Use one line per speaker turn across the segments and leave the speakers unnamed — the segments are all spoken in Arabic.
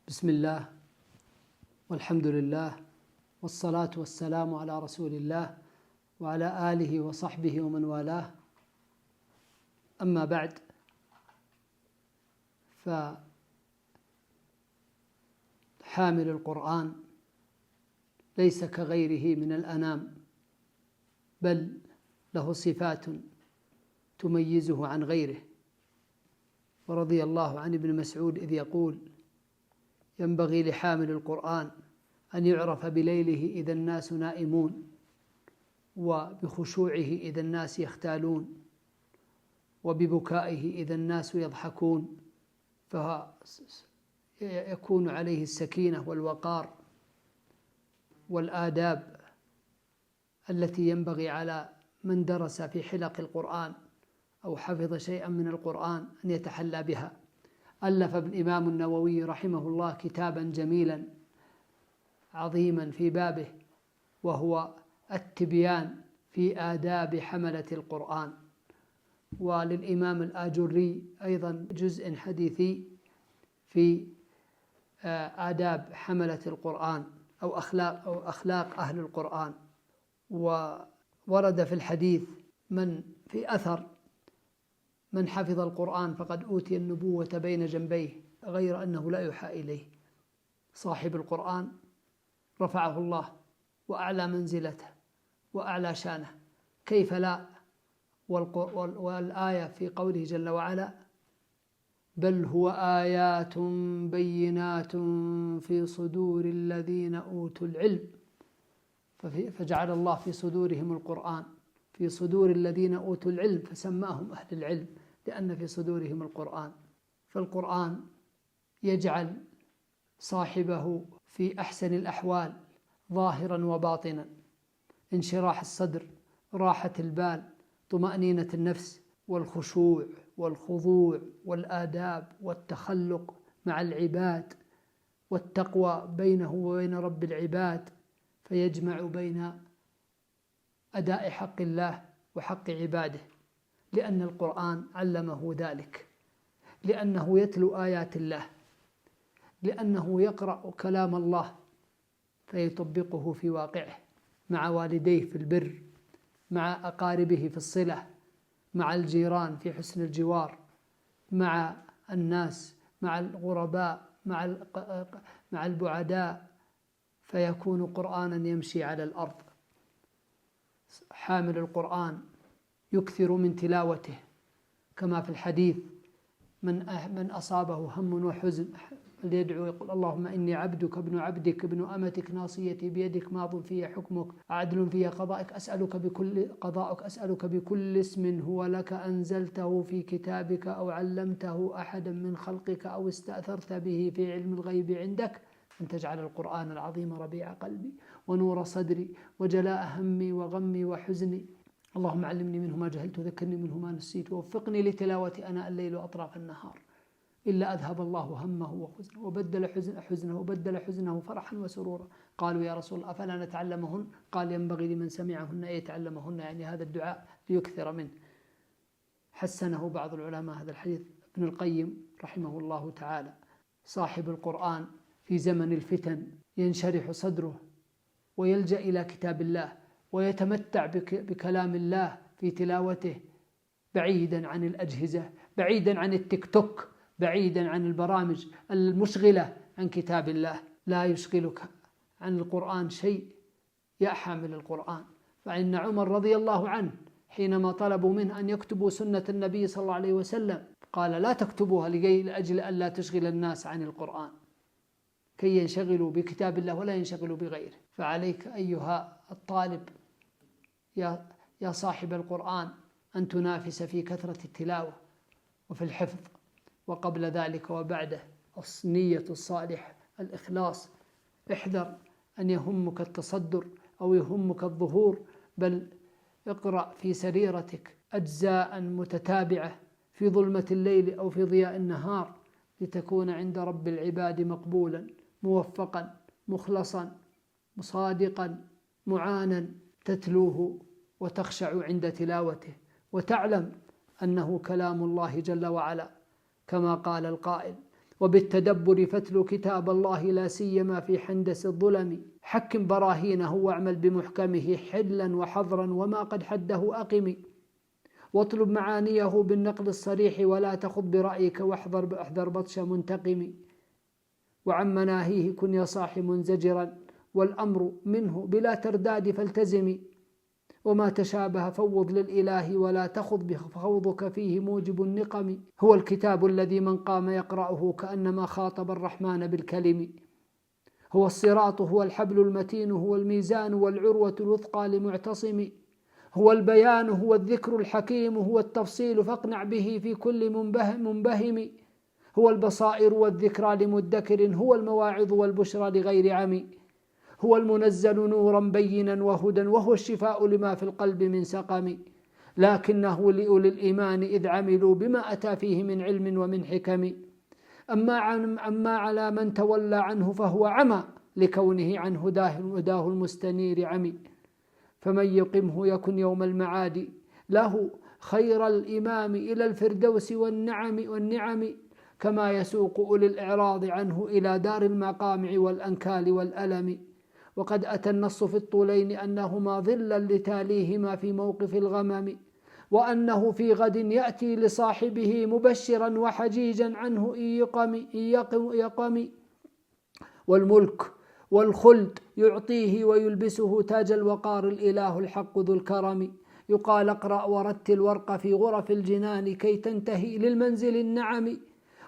بسم الله والحمد لله والصلاة والسلام على رسول الله وعلى آله وصحبه ومن والاه. أما بعد، فحامل القرآن ليس كغيره من الأنام، بل له صفات تميزه عن غيره. ورضي الله عن ابن مسعود إذ يقول: ينبغي لحامل القرآن أن يعرف بليله إذا الناس نائمون، وبخشوعه إذا الناس يختالون، وببكائه إذا الناس يضحكون، فيكون عليه السكينة والوقار والآداب التي ينبغي على من درس في حلق القرآن أو حفظ شيئا من القرآن أن يتحلى بها. ألف الإمام النووي رحمه الله كتابا جميلا عظيما في بابه، وهو التبيان في آداب حملة القرآن. وللإمام الآجري أيضا جزء حديثي في آداب حملة القرآن أو أخلاق أهل القرآن. وورد في الحديث في أثر: من حفظ القرآن فقد أوتي النبوة بين جنبيه، غير أنه لا يوحى إليه. صاحب القرآن رفعه الله وأعلى منزلته وأعلى شانه، كيف لا؟ والآية في قوله جل وعلا: بل هو آيات بينات في صدور الذين أوتوا العلم، فجعل الله في صدورهم القرآن، في صدور الذين أوتوا العلم، فسماهم أهل العلم لأن في صدورهم القرآن. فالقرآن يجعل صاحبه في أحسن الأحوال ظاهرا وباطنا: انشراح الصدر، راحة البال، طمأنينة النفس، والخشوع والخضوع والآداب والتخلق مع العباد، والتقوى بينه وبين رب العباد، فيجمع بين أداء حق الله وحق عباده، لأن القرآن علمه ذلك، لأنه يتلو آيات الله، لأنه يقرأ كلام الله فيطبقه في واقعه، مع والديه في البر، مع أقاربه في الصلة، مع الجيران في حسن الجوار، مع الناس، مع الغرباء، مع البعداء، فيكون قرآنا يمشي على الأرض. حامل القرآن يكثر من تلاوته، كما في الحديث: من أصابه هم وحزن فليدعو يقول: اللهم إني عبدك ابن عبدك ابن أمتك ناصيتي بيدك ماض في حكمك عدل في قضائك أسألك بكل اسم هو لك أنزلته في كتابك أو علمته أحدا من خلقك أو استأثرت به في علم الغيب عندك أن تجعل القرآن العظيم ربيع قلبي ونور صدري وجلاء همي وغمي وحزني. اللهم علمني منه ما جهلت وذكرني منه ما نسيت ووفقني لتلاوة أناء الليل وأطراف النهار، إلا أذهب الله همه وحزنه وبدل حزنه فرحا وسرورا. قالوا: يا رسول الله أفلا نتعلمهن؟ قال: ينبغي لمن سمعهن أن يتعلمهن، يعني هذا الدعاء ليكثر منه. حسنه بعض العلماء هذا الحديث ابن القيم رحمه الله تعالى. صاحب القرآن في زمن الفتن ينشرح صدره ويلجأ إلى كتاب الله ويتمتع بكلام الله في تلاوته، بعيدا عن الأجهزة، بعيدا عن التيك توك، بعيدا عن البرامج المشغلة عن كتاب الله. لا يشغلك عن القرآن شيء يا حامل القرآن. فإن عمر رضي الله عنه حينما طلبوا منه أن يكتبوا سنة النبي صلى الله عليه وسلم قال: لا تكتبوها لأجل أن لا تشغل الناس عن القرآن، كي ينشغلوا بكتاب الله ولا ينشغلوا بغيره. فعليك أيها الطالب يا صاحب القرآن أن تنافس في كثرة التلاوة وفي الحفظ، وقبل ذلك وبعده النية الصالحة، الإخلاص. احذر أن يهمك التصدر أو يهمك الظهور، بل اقرأ في سريرتك أجزاء متتابعة في ظلمة الليل أو في ضياء النهار، لتكون عند رب العباد مقبولا موفقا مخلصا مصادقا معانا، تتلوه وتخشع عند تلاوته، وتعلم أنه كلام الله جل وعلا، كما قال القائل: وبالتدبر فاتل كتاب الله لا سيما في حندس الظلم. حكم براهينه واعمل بمحكمه حلا وحظرا وما قد حده أقم. واطلب معانيه بالنقل الصريح ولا تخض برأيك واحذر بطش منتقم. وعن مناهيه كن يا صاح منزجرا والأمر منه بلا ترداد فالتزم. وما تشابه فوض للإله ولا تخض فخوضك فيه موجب النقم. هو الكتاب الذي من قام يقرأه كأنما خاطب الرحمن بالكلم. هو الصراط هو الحبل المتين هو الميزان والعروة الوثقى لمعتصم. هو البيان هو الذكر الحكيم هو التفصيل فاقنع به في كل منبهم. هو البصائر والذكرى لمدكر هو المواعظ والبشرى لغير عمي. هو المنزل نورا بينا وهدى وهو الشفاء لما في القلب من سقم. لكنه لأولي الإيمان إذ عملوا بما أتى فيه من علم ومن حكم. أما على من تولى عنه فهو عمى لكونه عن هداه المستنير عمي. فمن يقمه يكن يوم المعاد له خير الإمام إلى الفردوس والنعم كما يسوق أولي الإعراض عنه إلى دار المقامع والأنكال والألم. وقد أتى النص في الطولين أنهما ظلا لتاليهما في موقف الغمم. وأنه في غد يأتي لصاحبه مبشرا وحجيجا عنه إن يقم. والملك والخلد يعطيه ويلبسه تاج الوقار الإله الحق ذو الكرم. يقال اقرأ ورتل ورق في غرف الجنان كي تنتهي للمنزل النعم.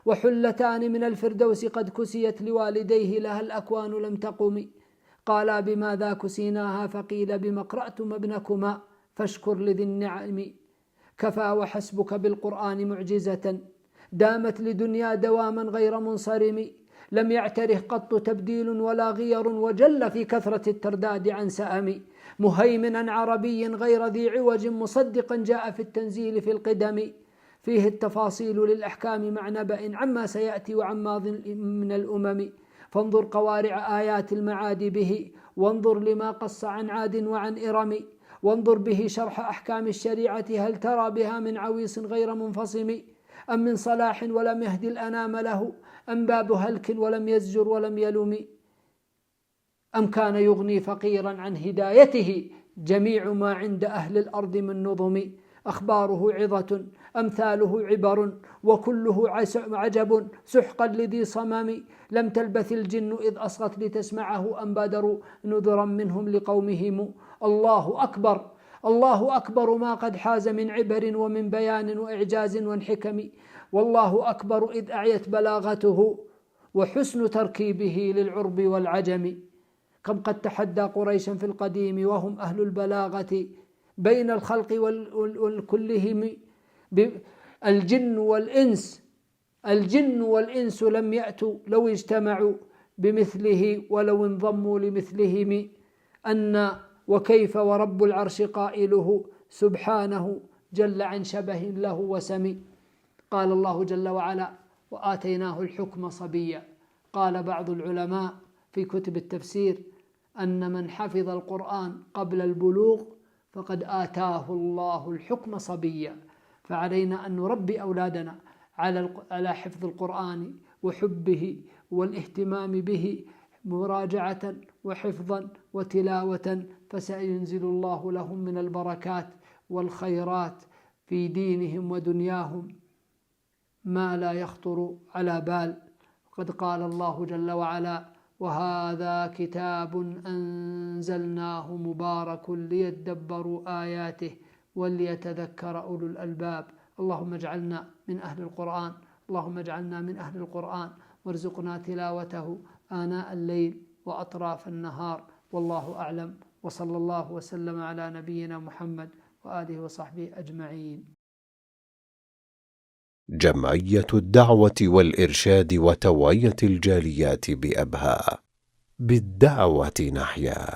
وحلتان من الفردوس قد كسيت لوالديه لها الأكوان لم تقم. قالا بماذا كسيناها فقيل بما قرأتم ابنكما فاشكر لذي النعم. كفى وحسبك بالقرآن معجزة دامت لدنيا دواما غير منصرم. لم يعتره قط تبديل ولا غير وجل في كثرة الترداد عن سأم. مهيمنا عربي غير ذي عوج مصدقا جاء في التنزيل في القدم. فيه التفاصيل للأحكام مع نبأ عما سيأتي وعن ماض من الأمم. فانظر قوارع آيات المعاد به وانظر لما قص عن عاد وعن إرم. وانظر به شرح أحكام الشريعة هل ترى بها من عويص غير منفصم. أم من صلاح ولم يهدي الأنام له أم باب هلك ولم يزجر ولم يلم. أم كان يغني فقيرا عن هدايته جميع ما عند أهل الأرض من نظم. أخباره عظة أمثاله عبر وكله عجب سحقا لذي صمم. لم تلبث الجن إذ أصغت لتسمعه أم بادروا نذرا منهم لقومهم. الله أكبر الله أكبر ما قد حاز من عبر ومن بيان وإعجاز وانحكم. والله أكبر إذ أعيت بلاغته وحسن تركيبه للعرب والعجم. كم قد تحدى قريشا في القديم وهم أهل البلاغة بين الخلق والكلهم. الجن والإنس لم يأتوا لو اجتمعوا بمثله ولو انضموا لمثلهم. أن وكيف ورب العرش قائله سبحانه جل عن شبه له وسم. قال الله جل وعلا وآتيناه الحكم صبيا. قال بعض العلماء في كتب التفسير أن من حفظ القرآن قبل البلوغ فقد آتاه الله الحكم صبيا. فعلينا أن نربي أولادنا على حفظ القرآن وحبه والاهتمام به مراجعة وحفظا وتلاوة فسينزل الله لهم من البركات والخيرات في دينهم ودنياهم ما لا يخطر على بال. وقد قال الله جل وعلا وهذا كتاب أنزلناه مبارك ليدبروا آياته وليتذكر أولو الألباب. اللهم اجعلنا من أهل القرآن اللهم اجعلنا من أهل القرآن وارزقنا تلاوته آناء الليل وأطراف النهار. والله أعلم وصلى الله وسلم على نبينا محمد وآله وصحبه أجمعين.
جمعية الدعوة والإرشاد وتوعية الجاليات بأبها. بالدعوة نحيا.